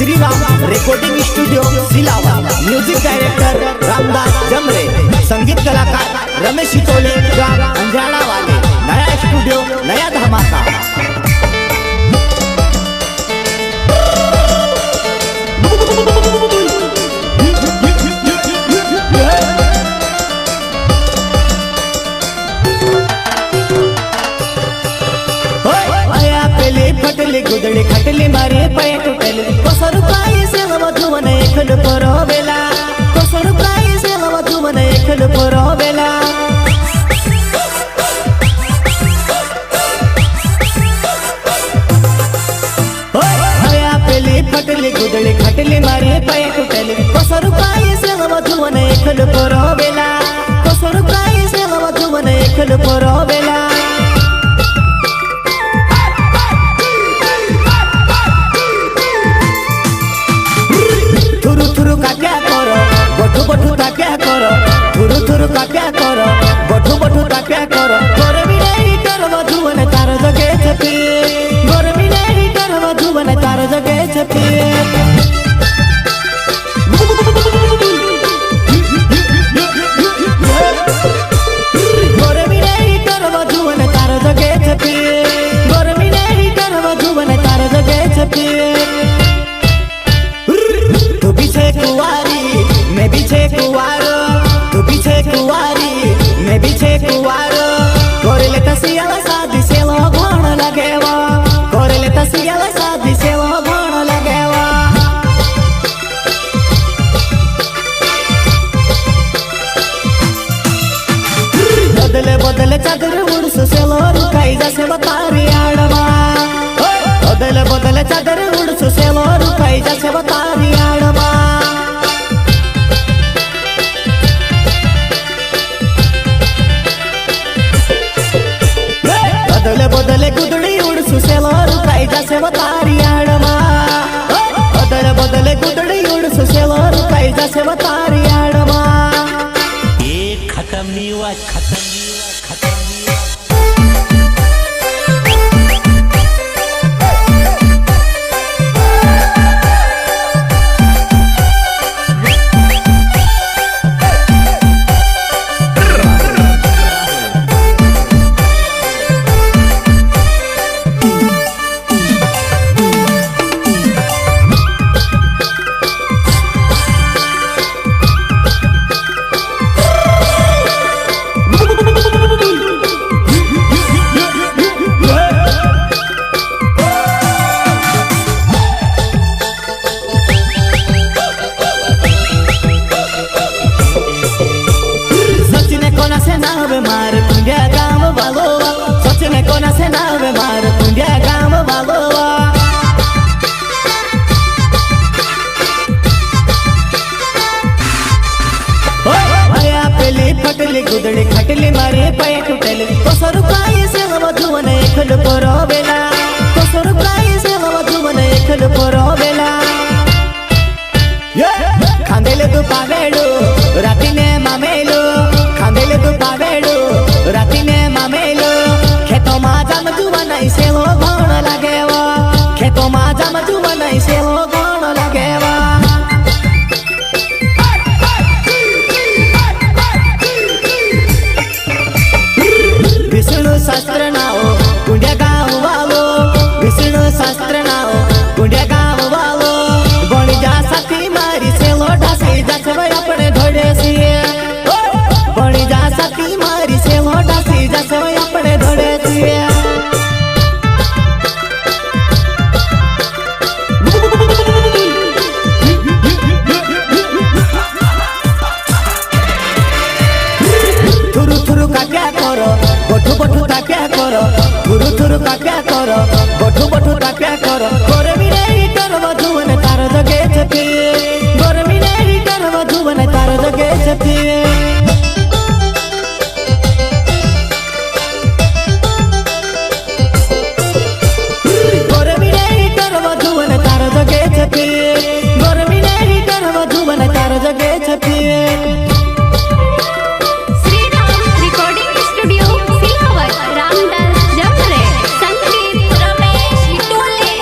Shriram recording studio Silawa. Music director Ramdas Jamre, संगीत कलाकार रमेश हितोले ग्राम अंजाना वाले। नया स्टूडियो नया धमाका। फटले गुदड़े खटले मारे पाय टूटले कसर प्राय से मधुवन एकल परोबेला कसर प्राय से मधुवन एकल परोबेला हया पेले फटले गुदड़े खटले मारे पाय टूटले कसर प्राय से मधुवन एकल परोबेला कसर प्राय से मधुवन एकल परोबेला बठू बठू ताक्या करो थुरु थुरु काप्या करो बठू बठू ताक्या करो गरमी नहीं कर मधुवन तार जगे छपी गरमी नहीं कर मधुवन तार जगे छपी गरमी नहीं कर मधुवन तार जगे छपी गरमी नहीं कर मधुवन तार जगे छपी तू पीछे कुवारी मैं पीछे कुवारो तू पीछे कुवारी मैं पीछे कुवारो कोरेले तसियाला सादी सेलो घण लगेवा कोरेले तसियाला सादी सेलो घण लगेवा बदले बदले चादर उड़स सेलो रुकाई जैसे बतारी आड़वा बदले बदले चादर उड़स सेलो रुकाई जैसे बतारी आड़वा बदले बदले गुदड़ी उड़सु सेलोर काई जैसे बतारी आड़मा बदले बदले गुदड़ी उड़सु सेलोर काई जैसे बतारी आड़मा एक खत्म नहीं हुआ खत्म नहीं हुआ खत्म नहीं हुआ। फटले गुदड़े खटले मारे पाय टूटले कसर प्राय से मधुवन एकल परोबेला कसर प्राय से मधुवन एकल परोबेला खांदेले तू पावेडो रातीने मामेलो खांदेले तू पावेडो रातीने मामेलो खेतो माझा मधुवन सेलो घण लागेवा खेतो माझा मधुवन सेलो घण लागेवा विष्णु शास्त्र नाव कुंड्या गाव वालो विष्णु शास्त्र नाव कुंड्या गाव वालो बणी जासाठी मारी सेलो ढासी जासवय अपने धोडे सिए बणी जासाठी मारी सेलो ढासी जासवय अपने धोडे सिए थुरु थुरु काट्या करो बठू बठू ताक्या करो थुरु थुरु काट्या करो बठू बठू ताक्या करो गरमी नहीं कर मधुवन तार जगे छपी गरमी नहीं कर मधुवन तार जगे छपी गरमी नहीं कर मधुवन तार जगे छपी गरमी नहीं कर मधुवन तार जगे छपी रामदास जमरे संगीत रमेश हितोले।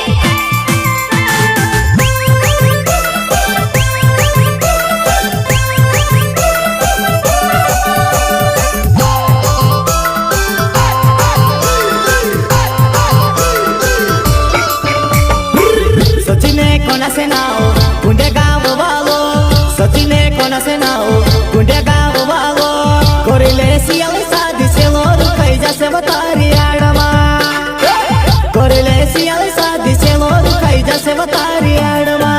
सचिने कोणाचे नाव गुंडे गाव वालो सचिने कोणाचे नाव गुंडे गाव वालो कोरिले सियल सादी सेलो रुखाई जासे वतारी आडमा कोरिले सियल सादी सेलो रुखाई जासे वतारी आडमा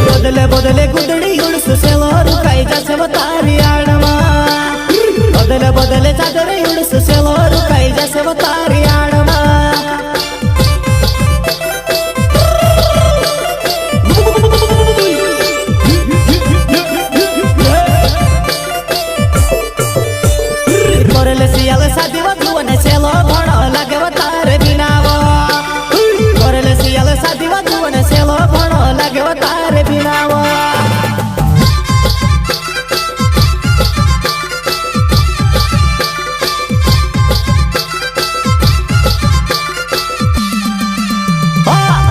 बदले बदले गुदड़ी उड़सु सेलो रुखाई जासे वतारी आडमा बदले बदले चादरे उड़सु सेलो रुखाई जासे वतारी आडमा कोरले सियल सादी वधुवने सेलो घणो लागे वतारे बिनावो कोरले सियल सादी वधुवने सेलो घणो लागे वतारे बिनावो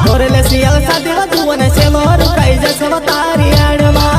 कोरले सियल सादी वधुवने सेलो रुखाई जासे वतारी आडमा